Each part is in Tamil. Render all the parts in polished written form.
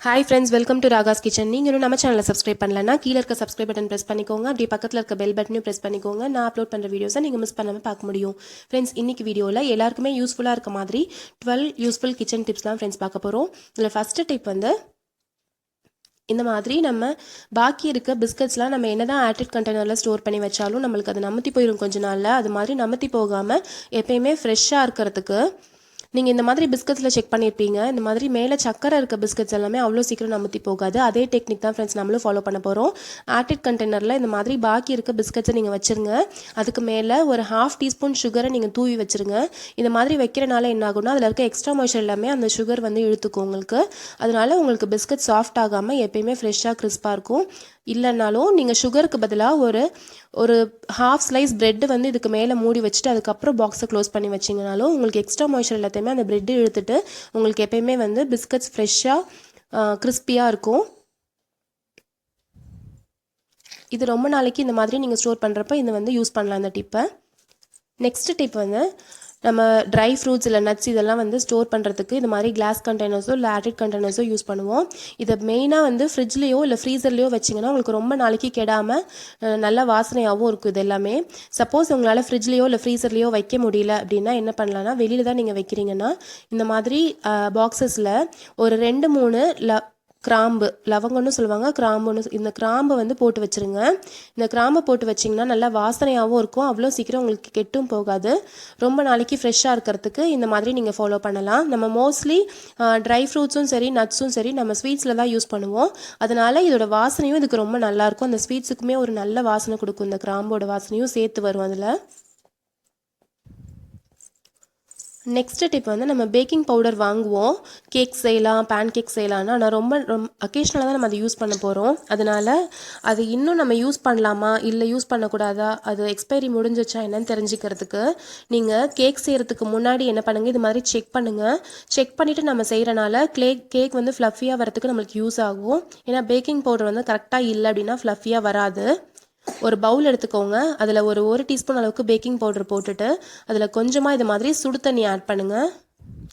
Hi friends, welcome to Ragas Kitchen. நீங்க இன்னும் நம்ம சேனலை சப்ஸ்கிரைப் பண்ணலனா கீழ இருக்க சப்ஸ்கிரைப் பட்டன் பிரஸ் பண்ணிக்கோங்க. அப்படியே பக்கத்துல இருக்க பெல் பட்டனையும் பிரஸ் பண்ணிக்கோங்க. நான் அப்லோட் பண்ற வீடியோஸை நீங்க மிஸ் பண்ணாம பார்க்க முடியும். ஃப்ரெண்ட்ஸ், இன்னைக்கு வீடியோல எல்லாருக்குமே யூஸ்ஃபுல்லா இருக்க மாதிரி 12 யூஸ்ஃபுல் கிச்சன் டிப்ஸ் தான் ஃப்ரெண்ட்ஸ் பார்க்க போறோம். இதுல ஃபர்ஸ்ட் டிப் வந்து இந்த மாதிரி நம்ம பாக்கி இருக்க பிஸ்கட்ஸ்லாம் நம்ம என்னதான் ஆர்டட் கண்டெய்னரில் ஸ்டோர் பண்ணி வச்சாலும் நம்மளுக்கு அது நமத்தி போயிடும் கொஞ்ச நாளில். அது மாதிரி நமத்தி போகாமல் எப்பயுமே ஃப்ரெஷ்ஷாக இருக்கிறதுக்கு நீங்கள் இந்த மாதிரி பிஸ்கட்ஸில் செக் பண்ணியிருப்பீங்க. இந்த மாதிரி மேலே சக்கரை இருக்க பிஸ்கட்ஸ் எல்லாமே அவ்வளோ சீக்கிரம் நமத்தி போகாது. அதே டெக்னிக் தான் ஃப்ரெண்ட்ஸ் நம்மளும் ஃபாலோ பண்ண போகிறோம். ஆர்டட் கண்டெய்னரில் இந்த மாதிரி பாக்கி இருக்க பிஸ்கட்ஸை நீங்கள் வச்சுருங்க. அதுக்கு மேலே ஒரு 1/2 டீஸ்பூன் சுகரை நீங்கள் தூவி வச்சுருங்க. இந்த மாதிரி வைக்கிறனால என்ன ஆகும்னா அதில் இருக்க எக்ஸ்ட்ரா மாய்ச்சர் எல்லாமே அந்த சுகர் வந்து இழுத்துக்கும் உங்களுக்கு. அதனால உங்களுக்கு பிஸ்கட் சாஃப்ட் ஆகாமல் எப்பயுமே ஃப்ரெஷ்ஷாக கிறிஸ்பாக இருக்கும். இல்லைனாலும் நீங்கள் சுகருக்கு பதிலாக ஒரு ஹாஃப் ஸ்லைஸ் பிரெட் வந்து இதுக்கு மேலே மூடி வச்சுட்டு அதுக்கப்புறம் பாக்ஸை க்ளோஸ் பண்ணி வச்சிங்கனாலும் உங்களுக்கு எக்ஸ்ட்ரா மாய்ச்சர் எல்லாத்தையுமே அந்த பிரெட்டு இழுத்துட்டு உங்களுக்கு எப்பயுமே வந்து பிஸ்கட்ஸ் ஃப்ரெஷ்ஷாக கிறிஸ்பியாக இருக்கும். இது ரொம்ப நாளைக்கு இந்த மாதிரி நீங்கள் ஸ்டோர் பண்ணுறப்ப இதை வந்து யூஸ் பண்ணலாம் இந்த டிப்பை. நெக்ஸ்ட் டிப் வந்து நம்ம ட்ரை ஃப்ரூட்ஸ் இல்லை நட்ஸ் இதெல்லாம் வந்து ஸ்டோர் பண்ணுறதுக்கு இந்த மாதிரி கிளாஸ் கண்டெய்னர்ஸோ இல்லை ஆர்டட் கண்டெய்னர்ஸோ யூஸ் பண்ணுவோம். இதை மெயினாக வந்து ஃப்ரிட்ஜ்லேயோ இல்லை ஃப்ரீசர்லேயோ வச்சிங்கன்னா உங்களுக்கு ரொம்ப நாளைக்கு கெடாமல் நல்ல வாசனையாகவும் இருக்கும். இது எல்லாமே சப்போஸ் உங்களால் ஃப்ரிட்ஜ்லேயோ இல்லை ஃப்ரீசர்லேயோ வைக்க முடியல அப்படின்னா என்ன பண்ணலான்னா, வெளியில் தான் நீங்கள் வைக்கிறீங்கன்னா இந்த மாதிரி பாக்ஸஸில் ஒரு 2-3 கிராம்பு, லவங்கன்னு சொல்லுவாங்க, கிராம்புன்னு, இந்த கிராம்பை வந்து போட்டு வச்சுருங்க. இந்த கிராம்பை போட்டு வச்சிங்கன்னா நல்லா வாசனையாகவும் இருக்கும். அவ்வளோ சீக்கிரம் உங்களுக்கு கெட்டும் போகாது. ரொம்ப நாளைக்கு ஃப்ரெஷ்ஷாக இருக்கிறதுக்கு இந்த மாதிரி நீங்கள் ஃபாலோ பண்ணலாம். நம்ம மோஸ்ட்லி ட்ரை ஃப்ரூட்ஸும் சரி நட்ஸும் சரி நம்ம ஸ்வீட்ஸில் தான் யூஸ் பண்ணுவோம். அதனால் இதோட வாசனையும் இதுக்கு ரொம்ப நல்லாயிருக்கும். அந்த ஸ்வீட்ஸுக்குமே ஒரு நல்ல வாசனை கொடுக்கும். இந்த கிராம்போட வாசனையும் சேர்த்து வரும் அதில். நெக்ஸ்ட் டிப் வந்து நம்ம பேக்கிங் பவுடர் வாங்குவோம். கேக் செய்யலாம், பேன் கேக் செய்யலாம்னா, ஆனால் ரொம்ப அக்கேஷ்னலாக தான் நம்ம அதை யூஸ் பண்ண போகிறோம். அதனால் அது இன்னும் நம்ம யூஸ் பண்ணலாமா இல்லை யூஸ் பண்ணக்கூடாதா, அது எக்ஸ்பைரி முடிஞ்சிச்சா என்னன்னு தெரிஞ்சுக்கிறதுக்கு நீங்கள் கேக் செய்கிறதுக்கு முன்னாடி என்ன பண்ணுங்கள், இது மாதிரி செக் பண்ணுங்கள். செக் பண்ணிவிட்டு நம்ம செய்கிறனால கேக் வந்து ஃப்ளஃபியாக வரதுக்கு நம்மளுக்கு யூஸ் ஆகும். ஏன்னா பேக்கிங் பவுடர் வந்து கரெக்டாக இல்லை அப்படின்னா ஃப்ளஃபியாக வராது. ஒரு பவுல் எடுத்துக்கோங்க. அதில் ஒரு டீஸ்பூன் அளவுக்கு பேக்கிங் பவுடர் போட்டுட்டு அதில் கொஞ்சமாக இது மாதிரி சுடு தண்ணி ஆட் பண்ணுங்கள்.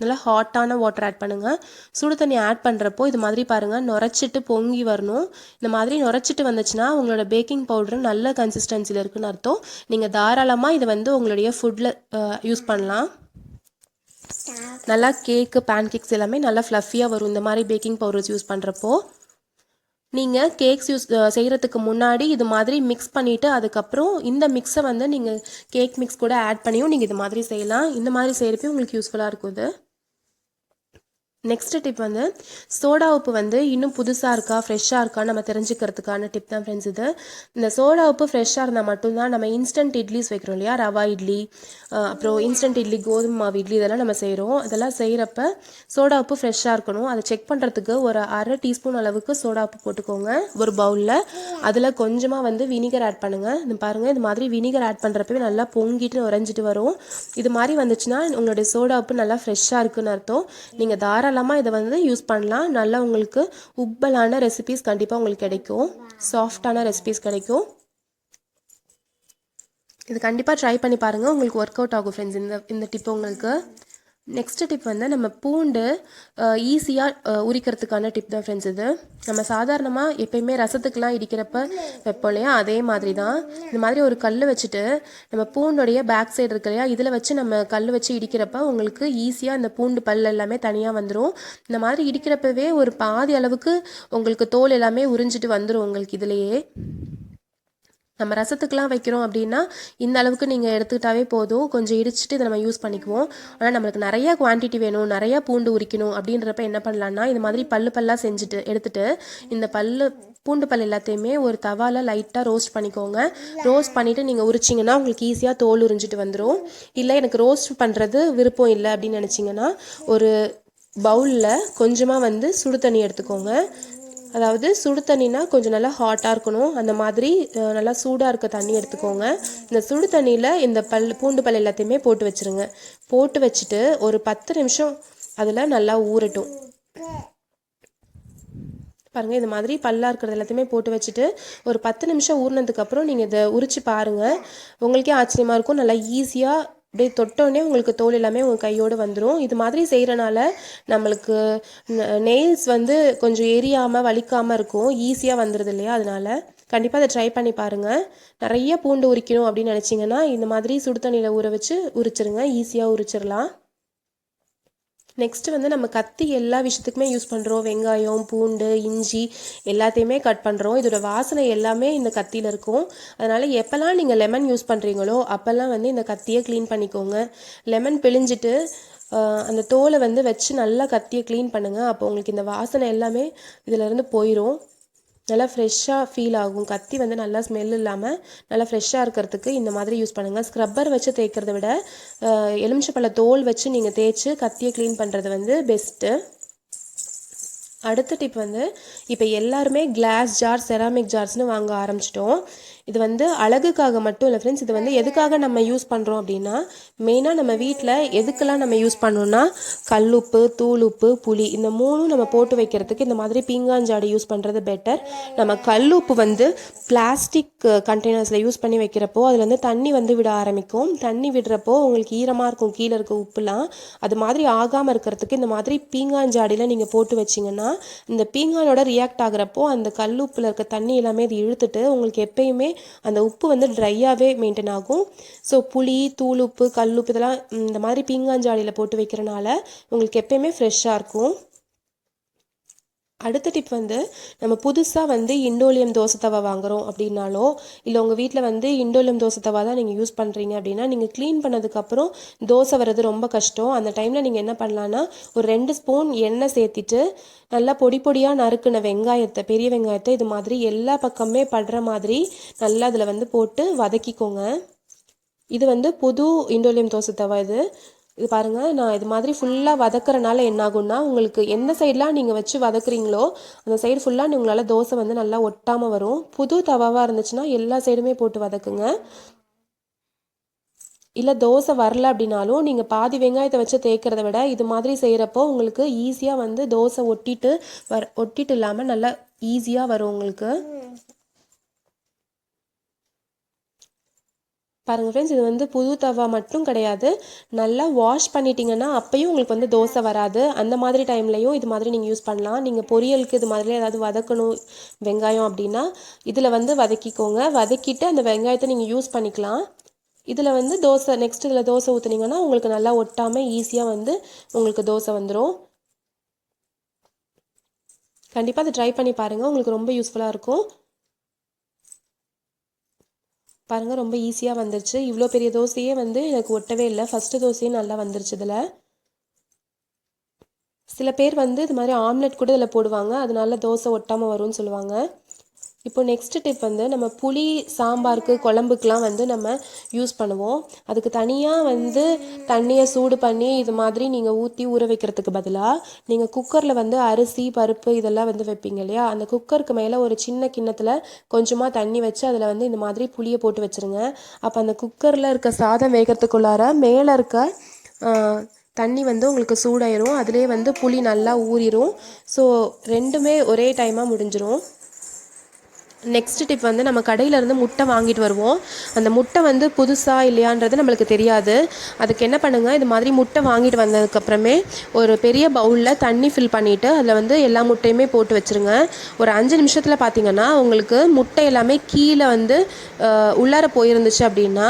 நல்லா ஹாட்டான வாட்டர் ஆட் பண்ணுங்கள். சுடு தண்ணி ஆட் பண்ணுறப்போ இது மாதிரி பாருங்கள், நுரைச்சிட்டு பொங்கி வரணும். இந்த மாதிரி நுரைச்சிட்டு வந்துச்சுன்னா உங்களோட பேக்கிங் பவுடர் நல்ல கன்சிஸ்டன்சியில் இருக்குன்னு அர்த்தம். நீங்கள் தாராளமாக இதை வந்து உங்களுடைய ஃபுட்டில் யூஸ் பண்ணலாம். நல்லா கேக்கு, பேன் கேக்ஸ் எல்லாமே நல்லா ஃப்ளஃபியாக வரும் இந்த மாதிரி பேக்கிங் பவுடர்ஸ் யூஸ் பண்ணுறப்போ. நீங்கள் கேக்ஸ் செய்கிறதுக்கு முன்னாடி இது மாதிரி மிக்ஸ் பண்ணிவிட்டு அதுக்கப்புறம் இந்த மிக்ஸை வந்து நீங்கள் கேக் மிக்ஸ் கூட ஆட் பண்ணியும் நீங்கள் இது மாதிரி செய்யலாம். இந்த மாதிரி செய்கிறப்ப உங்களுக்கு யூஸ்ஃபுல்லாக இருக்கும் இது. நெக்ஸ்ட் டிப் வந்து சோடா உப்பு வந்து இன்னும் புதுசாக இருக்கா ஃப்ரெஷ்ஷாக இருக்கான்னு நம்ம தெரிஞ்சுக்கிறதுக்கான டிப் தான் ஃப்ரெண்ட்ஸ் இது. இந்த சோடா உப்பு ஃப்ரெஷ்ஷாக இருந்தால் மட்டும்தான் நம்ம இன்ஸ்டன்ட் இட்லிஸ் வைக்கிறோம் இல்லையா, ரவா இட்லி, அப்புறம் இன்ஸ்டன்ட் இட்லி, கோதுமை மாவு இட்லி, இதெல்லாம் நம்ம செய்கிறோம். இதெல்லாம் செய்கிறப்ப சோடா உப்பு ஃப்ரெஷ்ஷாக இருக்கணும். அதை செக் பண்ணுறதுக்கு ஒரு 1/2 டீஸ்பூன் அளவுக்கு சோடா உப்பு போட்டுக்கோங்க ஒரு பவுலில். அதில் கொஞ்சமாக வந்து வினிகர் ஆட் பண்ணுங்கள். இது பாருங்கள், இது மாதிரி வினிகர் ஆட் பண்ணுறப்பவே நல்லா பொங்கிட்டு உறைஞ்சிட்டு வரும். இது மாதிரி வந்துச்சுன்னா உங்களுடைய சோடா உப்பு நல்லா ஃப்ரெஷ்ஷாக இருக்குன்னு அர்த்தம். நீங்கள் தாராளமாக இதை வந்து யூஸ் பண்ணலாம். நல்லா உங்களுக்கு உப்பலான ரெசிபீஸ் கண்டிப்பாக உங்களுக்கு கிடைக்கும். சாஃப்டான ரெசிபீஸ் கிடைக்கும். இது கண்டிப்பாக ட்ரை பண்ணி பாருங்கள், உங்களுக்கு ஒர்க் அவுட் ஆகும் ஃப்ரெண்ட்ஸ் இந்த டிப் உங்களுக்கு. நெக்ஸ்ட் டிப் வந்து நம்ம பூண்டு ஈஸியாக உரிக்கிறதுக்கான டிப் தான் ஃப்ரெண்ட்ஸ் இது. நம்ம சாதாரணமாக எப்பயுமே ரசத்துக்கெலாம் இடிக்கிறப்ப வைப்போம் இல்லையா, அதே மாதிரி தான் இந்த மாதிரி ஒரு கல் வச்சுட்டு நம்ம பூண்டோடைய பேக் சைடு இருக்கு இல்லையா, இதில் வச்சு நம்ம கல் வச்சு இடிக்கிறப்ப உங்களுக்கு ஈஸியாக இந்த பூண்டு பல் எல்லாமே தனியாக வந்துடும். இந்த மாதிரி இடிக்கிறப்பவே ஒரு பாதி அளவுக்கு உங்களுக்கு தோல் எல்லாமே உறிஞ்சிட்டு வந்துடும் உங்களுக்கு இதிலையே. நம்ம ரசத்துக்கெலாம் வைக்கிறோம் அப்படின்னா இந்த அளவுக்கு நீங்கள் எடுத்துக்கிட்டாவே போதும். கொஞ்சம் இடிச்சிட்டு இதை நம்ம யூஸ் பண்ணிக்குவோம். ஆனால் நம்மளுக்கு நிறையா குவான்டிட்டி வேணும், நிறையா பூண்டு உரிக்கணும் அப்படின்றப்ப என்ன பண்ணலான்னா, இது மாதிரி பல்லாக எடுத்துட்டு இந்த பூண்டு பல் எல்லாத்தையுமே ஒரு தவாவில் லைட்டாக ரோஸ்ட் பண்ணிக்கோங்க. ரோஸ்ட் பண்ணிவிட்டு நீங்கள் உரிச்சிங்கன்னா உங்களுக்கு ஈஸியாக தோல் உறிஞ்சிட்டு வந்துடும். இல்லை எனக்கு ரோஸ்ட் பண்ணுறது விருப்பம் இல்லை அப்படின்னு நினச்சிங்கன்னா ஒரு பவுலில் கொஞ்சமாக வந்து சுடு தண்ணி எடுத்துக்கோங்க. அதாவது சுடு தண்ணினா கொஞ்சம் நல்லா ஹாட்டாக இருக்கணும். அந்த மாதிரி நல்லா சூடாக இருக்க தண்ணி எடுத்துக்கோங்க. இந்த சுடு தண்ணியில் இந்த பூண்டு பல் எல்லாத்தையுமே போட்டு வச்சுருங்க. போட்டு வச்சுட்டு ஒரு 10 நிமிஷம் அதில் நல்லா ஊறட்டும். பாருங்கள், இது மாதிரி பல்லாக இருக்கிறது எல்லாத்தையுமே போட்டு வச்சுட்டு ஒரு 10 நிமிஷம் ஊறினதுக்கப்புறம் நீங்கள் இதை உரிச்சு பாருங்கள். உங்களுக்கே ஆச்சரியமாக இருக்கும். நல்லா ஈஸியாக அப்படியே தொட்டோடனே உங்களுக்கு தோல் எல்லாமே உங்கள் கையோடு வந்துடும். இது மாதிரி செய்கிறனால நம்மளுக்கு நெயில்ஸ் வந்து கொஞ்சம் எரியாமல் வலிக்காமல் இருக்கும், ஈஸியாக வந்துடுது இல்லையா? அதனால் கண்டிப்பாக அதை ட்ரை பண்ணி பாருங்கள். நிறைய பூண்டு உரிக்கணும் அப்படின்னு நினச்சிங்கன்னா இந்த மாதிரி சுடு தண்ணியில் ஊற வச்சு உரிச்சிருங்க, ஈஸியாக உரிச்சிடலாம். நெக்ஸ்ட்டு வந்து நம்ம கத்தி எல்லா விஷயத்துக்குமே யூஸ் பண்ணுறோம். வெங்காயம், பூண்டு, இஞ்சி எல்லாத்தையுமே கட் பண்ணுறோம். இதோட வாசனை எல்லாமே இந்த கத்தியில் இருக்கும். அதனால் எப்போல்லாம் நீங்கள் லெமன் யூஸ் பண்ணுறீங்களோ அப்போல்லாம் வந்து இந்த கத்தியை க்ளீன் பண்ணிக்கோங்க. லெமன் பிழிஞ்சிட்டு அந்த தோலை வந்து வச்சு நல்லா கத்தியை க்ளீன் பண்ணுங்கள். அப்போ உங்களுக்கு இந்த வாசனை எல்லாமே இதிலேருந்து போயிடும். நல்லா ஃப்ரெஷ்ஷாக ஃபீல் ஆகும். கத்தி வந்து நல்லா ஸ்மெல் இல்லாமல் நல்லா ஃப்ரெஷ்ஷாக இருக்கிறதுக்கு இந்த மாதிரி யூஸ் பண்ணுங்கள். ஸ்க்ரப்பர் வச்சு தேய்க்கிறத விட எலுமிச்சைப்பழ தோல் வச்சு நீங்கள் தேய்ச்சி கத்தியை க்ளீன் பண்ணுறது வந்து பெஸ்ட்டு. அடுத்த டிப் வந்து இப்போ எல்லாருமே கிளாஸ் ஜார், செராமிக் ஜார்ஸ்னு வாங்க ஆரம்பிச்சிட்டோம். இது வந்து அழகுக்காக மட்டும் இல்லை ஃப்ரெண்ட்ஸ். இது வந்து எதுக்காக நம்ம யூஸ் பண்ணுறோம் அப்படின்னா, மெயினாக நம்ம வீட்டில் எதுக்கெல்லாம் நம்ம யூஸ் பண்ணோன்னா கல்லுப்பு, தூளுப்பு, புளி இந்த மூணும் நம்ம போட்டு வைக்கிறதுக்கு இந்த மாதிரி பீங்காஞ்சாடி யூஸ் பண்ணுறது பெட்டர். நம்ம கல்லுப்பு வந்து பிளாஸ்டிக் கண்டெய்னர்ஸில் யூஸ் பண்ணி வைக்கிறப்போ அதில் வந்து தண்ணி வந்து விட ஆரம்பிக்கும். தண்ணி விடுறப்போ உங்களுக்கு ஈரமாக இருக்கும் கீழே இருக்க உப்புலாம். அது மாதிரி ஆகாமல் இருக்கிறதுக்கு இந்த மாதிரி பீங்காஞ்சாடியில் நீங்கள் போட்டு வச்சிங்கன்னா இந்த பீங்கானோட ரியாக்ட் ஆகிறப்போ அந்த கல்லுப்பில் இருக்க தண்ணி எல்லாமே இது இழுத்துட்டு உங்களுக்கு எப்பயுமே அந்த உப்பு வந்து ட்ரையாகவே மெயின்டைன் ஆகும். ஸோ புளி, தூளுப்பு, கல்லுப்பு இதெல்லாம் இந்த மாதிரி பீங்காஞ்சாடியில் போட்டு வைக்கிறனால உங்களுக்கு எப்பயுமே ஃப்ரெஷ்ஷாக இருக்கும். அடுத்த டிப் வந்து நம்ம புதுசாக வந்து இண்டோலியம் தோசை தவா வாங்குகிறோம் அப்படின்னாலோ, இல்லை உங்கள் வீட்டில் வந்து இண்டோலியம் தோசை தவா தான் நீங்கள் யூஸ் பண்ணுறீங்க அப்படின்னா, நீங்கள் க்ளீன் பண்ணதுக்கப்புறம் தோசை வர்றது ரொம்ப கஷ்டம். அந்த டைமில் நீங்கள் என்ன பண்ணலான்னா, ஒரு 2 ஸ்பூன் எண்ணெய் சேர்த்திட்டு நல்லா பொடி பொடியாக நறுக்குன வெங்காயத்தை, பெரிய வெங்காயத்தை இது மாதிரி எல்லா பக்கமே படுற மாதிரி நல்லா அதில் வந்து போட்டு வதக்கிக்கோங்க. இது வந்து புது இண்டோலியம் தோசை தவா இது பாருங்கள். நான் இது மாதிரி ஃபுல்லாக வதக்குறனால என்ன ஆகும்னா, உங்களுக்கு எந்த சைடெலாம் நீங்கள் வச்சு வதக்குறீங்களோ அந்த சைடு ஃபுல்லாக உங்களால் தோசை வந்து நல்லா ஒட்டாமல் வரும். புது தவாவாக இருந்துச்சுன்னா எல்லா சைடுமே போட்டு வதக்குங்க. இல்லை தோசை வரல அப்படின்னாலும் நீங்கள் பாதி வெங்காயத்தை வச்சு தேய்க்கிறத விட இது மாதிரி செய்கிறப்போ உங்களுக்கு ஈஸியாக வந்து தோசை ஒட்டிட்டு இல்லாமல் நல்லா ஈஸியாக வரும் உங்களுக்கு. பாருங்கள் ஃப்ரெண்ட்ஸ், இது வந்து புது தவா மட்டும் கிடையாது, நல்லா வாஷ் பண்ணிட்டீங்கன்னா அப்பையும் உங்களுக்கு வந்து தோசை வராது. அந்த மாதிரி டைம்லையும் இது மாதிரி நீங்கள் யூஸ் பண்ணலாம். நீங்கள் பொரியலுக்கு இது மாதிரி ஏதாவது வதக்கணும் வெங்காயம் அப்படின்னா இதில் வந்து வதக்கிக்கோங்க. வதக்கிட்டு அந்த வெங்காயத்தை நீங்கள் யூஸ் பண்ணிக்கலாம். இதில் வந்து தோசை நெக்ஸ்ட் இதில் தோசை ஊற்றுனீங்கன்னா உங்களுக்கு நல்லா ஒட்டாமல் ஈஸியாக வந்து உங்களுக்கு தோசை வந்துடும். கண்டிப்பாக அதை ட்ரை பண்ணி பாருங்கள், உங்களுக்கு ரொம்ப யூஸ்ஃபுல்லாக இருக்கும். பாருங்கள், ரொம்ப ஈஸியாக வந்துருச்சு. இவ்வளோ பெரிய தோசையே வந்து எனக்கு ஒட்டவே இல்லை. ஃபஸ்ட்டு தோசையே நல்லா வந்துருச்சு. இதில் சில பேர் வந்து இது மாதிரி ஆம்லெட் கூட இதில் போடுவாங்க, அதனால தோசை ஒட்டாமல் வரும்னு சொல்லுவாங்க. இப்போ நெக்ஸ்ட் டிப் வந்து நம்ம புளி சாம்பாருக்கு, குழம்புக்கெலாம் வந்து நம்ம யூஸ் பண்ணுவோம். அதுக்கு தனியாக வந்து தண்ணியை சூடு பண்ணி இது மாதிரி நீங்கள் ஊற்றி ஊற வைக்கிறதுக்கு பதிலாக நீங்கள் குக்கரில் வந்து அரிசி, பருப்பு இதெல்லாம் வந்து வைப்பீங்க இல்லையா? அந்த குக்கருக்கு மேலே ஒரு சின்ன கிண்ணத்தில் கொஞ்சமாக தண்ணி வச்சு அதில் வந்து இந்த மாதிரி புளியை போட்டு வச்சுருங்க. அப்போ அந்த குக்கரில் இருக்க சாதம் வேகிறதுக்குள்ளார மேலே இருக்க தண்ணி வந்து உங்களுக்கு சூடாயிரும், அதிலே வந்து புளி நல்லா ஊறிடும். ஸோ ரெண்டுமே ஒரே டைமாக முடிஞ்சிடும். நெக்ஸ்ட் டிப் வந்து நம்ம கடையிலேருந்து முட்டை வாங்கிட்டு வருவோம். அந்த முட்டை வந்து புதுசாக இல்லையான்றது நம்மளுக்கு தெரியாது. அதுக்கு என்ன பண்ணுங்கள், இது மாதிரி முட்டை வாங்கிட்டு வந்ததுக்கப்புறமே ஒரு பெரிய பவுலில் தண்ணி ஃபில் பண்ணிவிட்டு அதில் வந்து எல்லா முட்டையுமே போட்டு வச்சுருங்க. ஒரு 5 நிமிஷத்தில் பார்த்தீங்கன்னா உங்களுக்கு முட்டை எல்லாமே கீழே வந்து உள்ளார போயிருந்துச்சு அப்படின்னா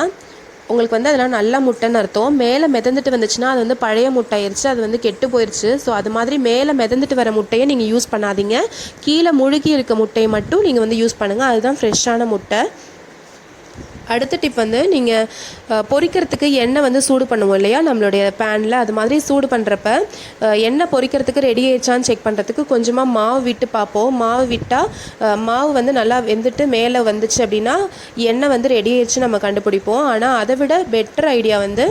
உங்களுக்கு வந்து அதெல்லாம் நல்ல முட்டைன்னு அர்த்தம். மேலே மிதந்துட்டு வந்துச்சுன்னா அது வந்து பழைய முட்டை ஆயிடுச்சு, அது வந்து கெட்டு போயிடுச்சு. ஸோ அது மாதிரி மேலே மிதந்துட்டு வர முட்டையை நீங்கள் யூஸ் பண்ணாதீங்க. கீழே முழுகி இருக்க முட்டையை மட்டும் நீங்கள் வந்து யூஸ் பண்ணுங்கள், அதுதான் ஃப்ரெஷ்ஷான முட்டை. அடுத்த டிப் வந்து நீங்கள் பொரிக்கிறதுக்கு எண்ணெய் வந்து சூடு பண்ணுவோம் இல்லையா நம்மளுடைய பேனில், அது மாதிரி சூடு பண்ணுறப்ப எண்ணெய் பொரிக்கிறதுக்கு ரெடி ஆயிடுச்சான்னு செக் பண்ணுறதுக்கு கொஞ்சமாக மாவு விட்டு பார்ப்போம். மாவு விட்டால் மாவு வந்து நல்லா வெந்துட்டு மேலே வந்துச்சு அப்படின்னா எண்ணெய் வந்து ரெடி ஆயிடுச்சு நம்ம கண்டுபிடிப்போம். ஆனால் அதை விட பெட்டர் ஐடியா வந்து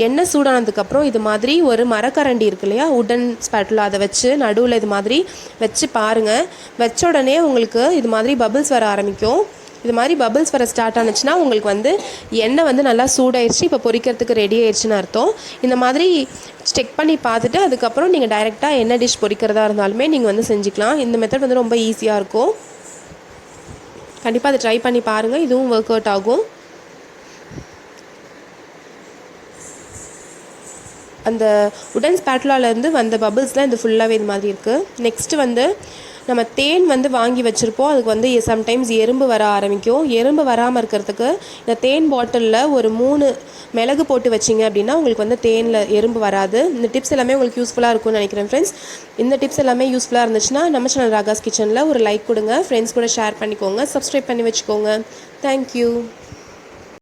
எண்ணெய் சூடானதுக்கப்புறம் இது மாதிரி ஒரு மரக்கரண்டி இருக்கு இல்லையா, உடன் ஸ்பேட்டில், அதை வச்சு நடுவில் இது மாதிரி வச்சு பாருங்கள். வச்ச உடனே உங்களுக்கு இது மாதிரி பபிள்ஸ் வர ஆரம்பிக்கும். இது மாதிரி பபிள்ஸ் வர ஸ்டார்ட் ஆனிச்சுன்னா உங்களுக்கு வந்து எண்ணெய் வந்து நல்லா சூடாயிடுச்சு, இப்போ பொரிக்கிறதுக்கு ரெடி ஆயிடுச்சுன்னு அர்த்தம். இந்த மாதிரி செக் பண்ணி பார்த்துட்டு அதுக்கப்புறம் நீங்கள் டைரெக்டாக என்ன டிஷ் பொரிக்கிறதா இருந்தாலுமே நீங்கள் வந்து செஞ்சுக்கலாம். இந்த மெத்தட் வந்து ரொம்ப ஈஸியாக இருக்கும். கண்டிப்பாக அதை ட்ரை பண்ணி பாருங்கள், இதுவும் ஒர்க் அவுட் ஆகும். அந்த உடன் ஸ்பேட்லாலேருந்து வந்த பபிள்ஸ்லாம் இது ஃபுல்லாகவே இது மாதிரி இருக்குது. நெக்ஸ்ட்டு வந்து நம்ம தேன் வந்து வாங்கி வச்சுருப்போம், அதுக்கு வந்து சம்டைம்ஸ் எறும்பு வர ஆரம்பிக்கும். எறும்பு வராமல் இருக்கிறதுக்கு இந்த தேன் பாட்டிலில் ஒரு 3 மிளகு போட்டு வச்சிங்க அப்படின்னா உங்களுக்கு வந்து தேனில் எறும்பு வராது. இந்த டிப்ஸ் எல்லாமே உங்களுக்கு யூஸ்ஃபுல்லாக இருக்கும்னு நினைக்கிறேன் ஃப்ரெண்ட்ஸ். இந்த டிப்ஸ் எல்லாமே யூஸ்ஃபுல்லாக இருந்துச்சுன்னா நம்ம சேனல் ராகாஸ் கிச்சனில் ஒரு லைக் கொடுங்க, ஃப்ரெண்ட்ஸ் கூட ஷேர் பண்ணிக்கோங்க, சப்ஸ்கிரைப் பண்ணி வச்சுக்கோங்க. தேங்க்யூ.